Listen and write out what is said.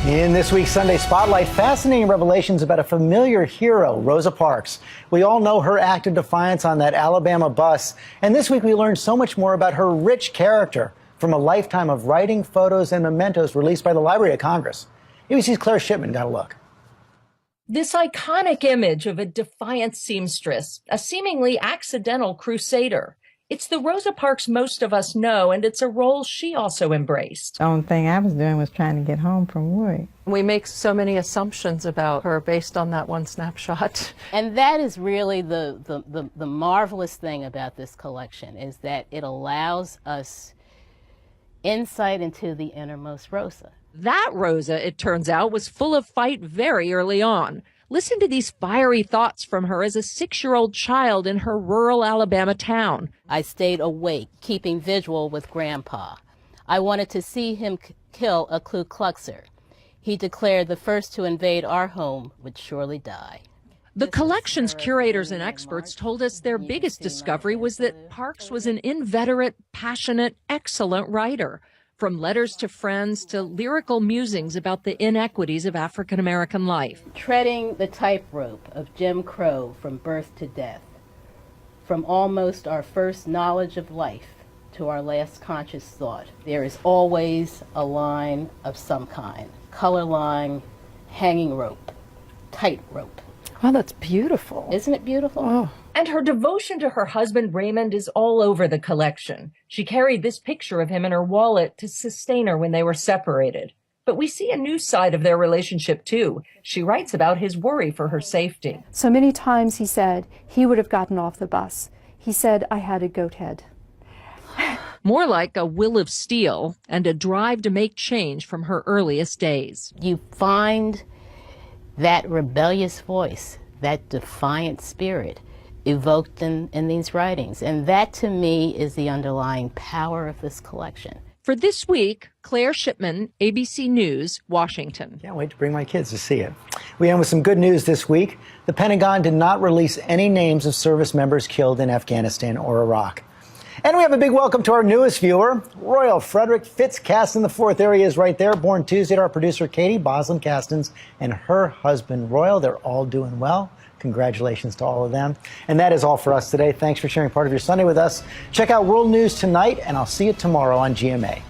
In this week's Sunday Spotlight, fascinating revelations about a familiar hero, Rosa Parks. We all know her act of defiance on that Alabama bus. And this week we learned so much more about her rich character from a lifetime of writing, photos, and mementos released by the Library of Congress. ABC's Claire Shipman got a look. This iconic image of a defiant seamstress, a seemingly accidental crusader. It's the Rosa Parks most of us know, and it's a role she also embraced. The only thing I was doing was trying to get home from work. We make so many assumptions about her based on that one snapshot. And that is really the marvelous thing about this collection, is that it allows us insight into the innermost Rosa. That Rosa, it turns out, was full of fight very early on. Listen to these fiery thoughts from her as a 6-year-old child in her rural Alabama town. I stayed awake, keeping vigil with Grandpa. I wanted to see him kill a Ku Kluxer. He declared the first to invade our home would surely die. The collection's curators and experts told us their biggest discovery was that Parks was an inveterate, passionate, excellent writer. From letters to friends to lyrical musings about the inequities of African-American life. Treading the tightrope of Jim Crow from birth to death, from almost our first knowledge of life to our last conscious thought, there is always a line of some kind. Color line, hanging rope, tightrope. Wow, that's beautiful. Isn't it beautiful? Oh. And her devotion to her husband Raymond is all over the collection. She carried this picture of him in her wallet to sustain her when they were separated. But we see a new side of their relationship, too. She writes about his worry for her safety. So many times he said he would have gotten off the bus. He said I had a goat head. More like a will of steel and a drive to make change from her earliest days. You find that rebellious voice, that defiant spirit evoked in these writings. And that, to me, is the underlying power of this collection. For this week, Claire Shipman, ABC News, Washington. Can't wait to bring my kids to see it. We end with some good news this week. The Pentagon did not release any names of service members killed in Afghanistan or Iraq. And we have a big welcome to our newest viewer, Royal Frederick Fitzcaston IV. There he is right there, born Tuesday to our producer, Katie Boslin Castons, and her husband, Royal. They're all doing well. Congratulations to all of them. And that is all for us today. Thanks for sharing part of your Sunday with us. Check out World News tonight, and I'll see you tomorrow on GMA.